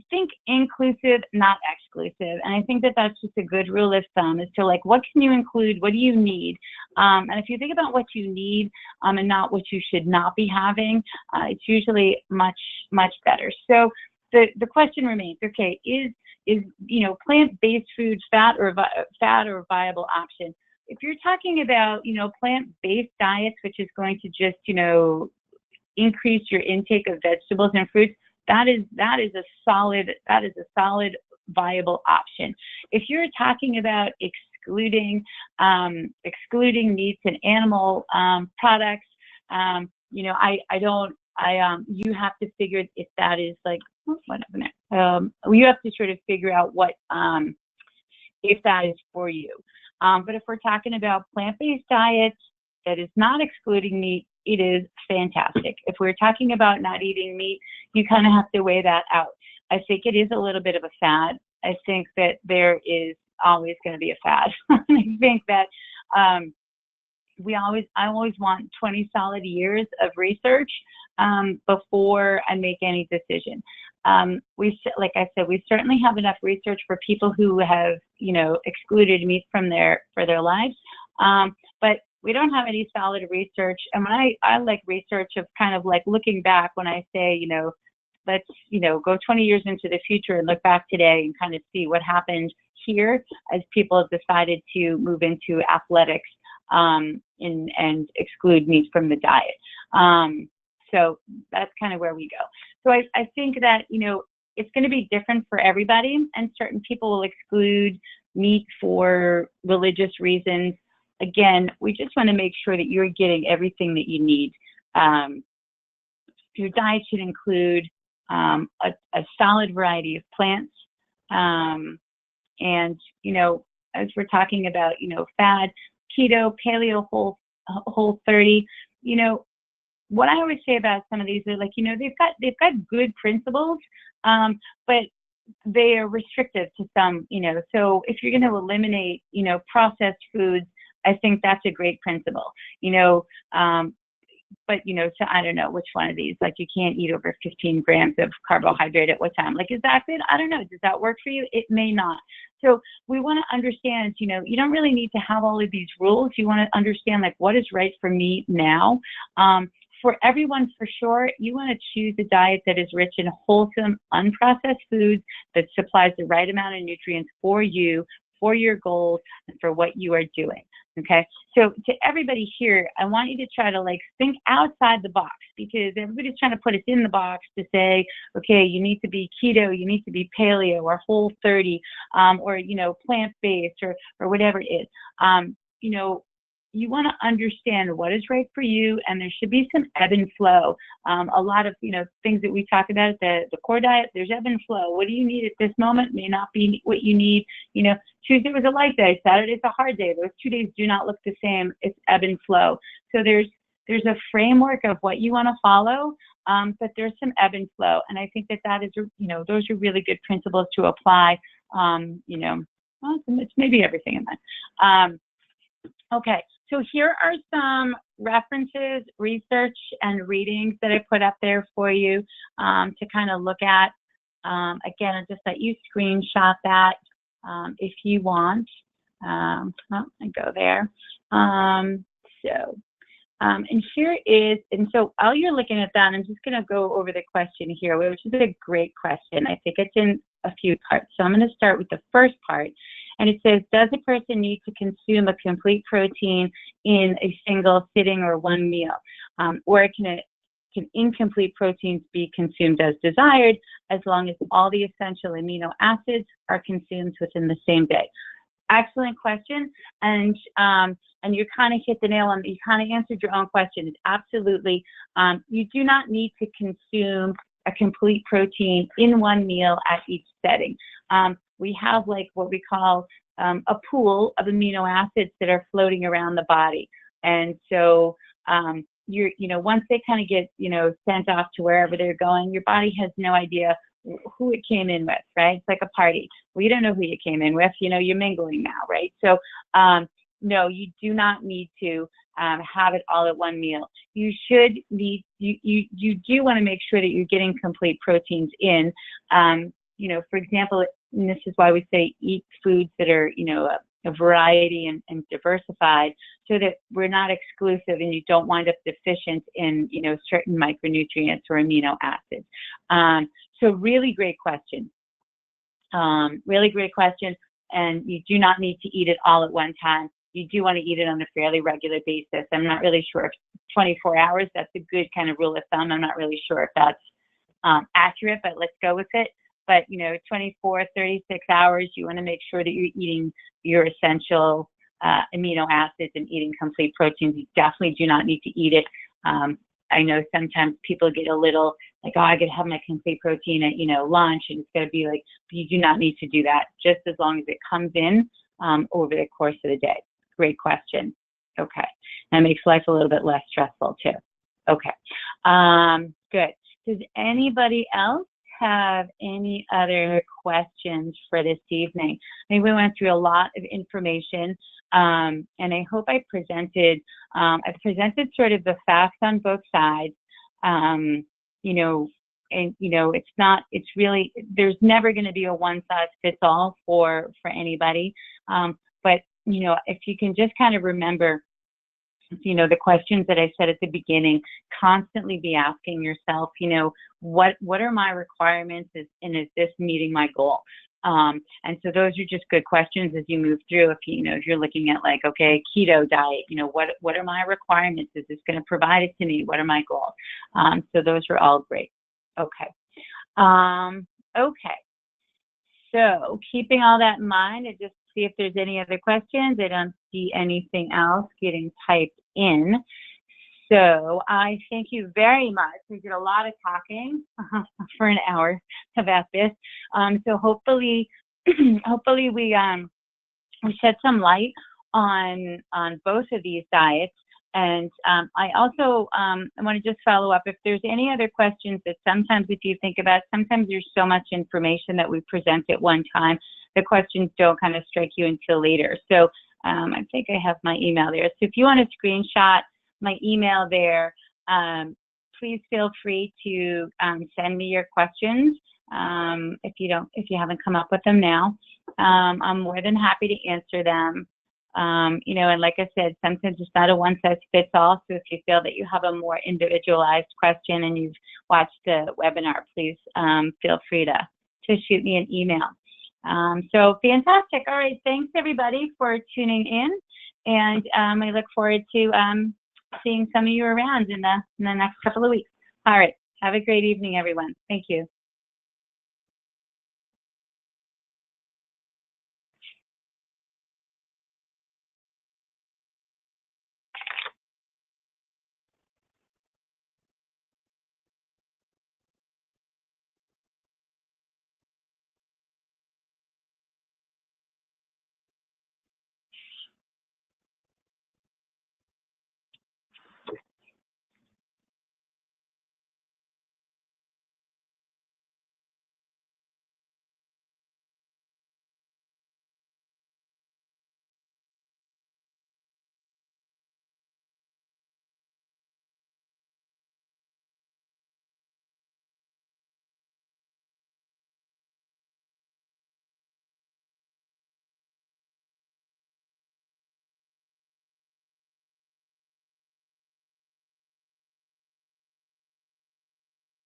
think inclusive, not exclusive. And I think that that's just a good rule of thumb as to what can you include, what do you need? And if you think about what you need and not what you should not be having, it's usually much, much better. So the question remains, okay, is plant-based food fat or a viable option? If you're talking about, plant-based diets, which is going to just, increase your intake of vegetables and fruits, that is a solid viable option. If you're talking about excluding meats and animal products, you have to figure if that is you have to sort of figure out what if that is for you. But if we're talking about plant-based diets that is not excluding meat, it is fantastic. If we're talking about not eating meat, you kind of have to weigh that out. I think it is a little bit of a fad. I think that there is always going to be a fad. I think that I always want 20 solid years of research before I make any decision. Like I said, we certainly have enough research for people who have, excluded meat from their lives. But we don't have any solid research. And when I like research of kind of like looking back when I say, let's, go 20 years into the future and look back today and kind of see what happened here as people have decided to move into athletics and exclude meat from the diet. So that's kind of where we go. So I think that, it's going to be different for everybody, and certain people will exclude meat for religious reasons. Again, we just want to make sure that you're getting everything that you need. Your diet should include a solid variety of plants. And, as we're talking about, fad, keto, paleo, whole 30, what I always say about some of these are they've got good principles, but they are restrictive to some, so if you're going to eliminate, processed foods, I think that's a great principle, but, so I don't know which one of these, you can't eat over 15 grams of carbohydrate at what time. Is that good? I don't know. Does that work for you? It may not. So we want to understand, you don't really need to have all of these rules. You want to understand, what is right for me now. For everyone, for sure, you want to choose a diet that is rich in wholesome, unprocessed foods that supplies the right amount of nutrients for you, for your goals and for what you are doing. Okay, so to everybody here, I want you to try to like think outside the box, because everybody's trying to put us in the box to say, okay, you need to be keto, you need to be paleo or Whole30, or, you know, plant-based or whatever it is. You know, you want to understand what is right for you, and there should be some ebb and flow. A lot of, you know, things that we talk about at the core diet, there's ebb and flow. What do you need at this moment may not be what you need. You know, Tuesday was a light day, Saturday's a hard day. Those 2 days do not look the same. It's ebb and flow. So there's a framework of what you want to follow, but there's some ebb and flow. And I think that is, you know, those are really good principles to apply. You know, well, it's maybe everything in that. Okay, so here are some references, research, and readings that I put up there for you to kind of look at. Again, I just let you screenshot that if you want. I go there. And here is, and so while you're looking at that, I'm just going to go over the question here, which is a great question. I think it's in a few parts. So I'm going to start with the first part. And it says, does a person need to consume a complete protein in a single sitting or one meal? Or can incomplete proteins be consumed as desired, as long as all the essential amino acids are consumed within the same day? Excellent question. And you kind of hit the nail on, you kind of answered your own question. It's absolutely, you do not need to consume a complete protein in one meal at each setting. We have like what we call a pool of amino acids that are floating around the body. And so, you know, once they kind of get, you know, sent off to wherever they're going, your body has no idea who it came in with, right? It's like a party. Well, you don't know who you came in with, you know, you're mingling now, right? So, no, you do not need to have it all at one meal. You should need, you do want to make sure that you're getting complete proteins in. You know, for example, and this is why we say eat foods that are, you know, a variety and diversified, so that we're not exclusive and you don't wind up deficient in, you know, certain micronutrients or amino acids. So really great question. Really great question. And you do not need to eat it all at one time. You do want to eat it on a fairly regular basis. I'm not really sure if 24 hours, that's a good kind of rule of thumb. I'm not really sure if that's accurate, but let's go with it. But, you know, 24, 36 hours, you want to make sure that you're eating your essential amino acids and eating complete proteins. You definitely do not need to eat it. I know sometimes people get a little like, oh, I could have my complete protein at, you know, lunch, and it's going to be like, you do not need to do that, just as long as it comes in over the course of the day. Great question. Okay. That makes life a little bit less stressful too. Okay. Good. Does anybody else have any other questions for this evening? I think we went through a lot of information, and I hope I presented sort of the facts on both sides. You know, and you know, it's really, there's never going to be a one size fits all for anybody. But you know, if you can just kind of remember, you know, the questions that I said at the beginning, constantly be asking yourself, you know, what are my requirements, and is this meeting my goal? And so those are just good questions as you move through. If you know, if you're looking at like, okay, keto diet, you know, what are my requirements? Is this going to provide it to me? What are my goals? So those are all great. Okay. Okay. So keeping all that in mind, and just see if there's any other questions. I don't see anything else getting typed in. So I thank you very much. We did a lot of talking for an hour about this. So hopefully, hopefully we shed some light on both of these diets. And I also want to just follow up if there's any other questions that sometimes if you think about, sometimes there's so much information that we present at one time, the questions don't kind of strike you until later. So I think I have my email there. So if you want to screenshot my email there, please feel free to send me your questions if you haven't come up with them now. I'm more than happy to answer them. You know, and like I said, sometimes it's not a one size fits all. So if you feel that you have a more individualized question and you've watched the webinar, please feel free to shoot me an email. So fantastic. All right. Thanks everybody for tuning in. And I look forward to seeing some of you around in the next couple of weeks. All right. Have a great evening, everyone. Thank you.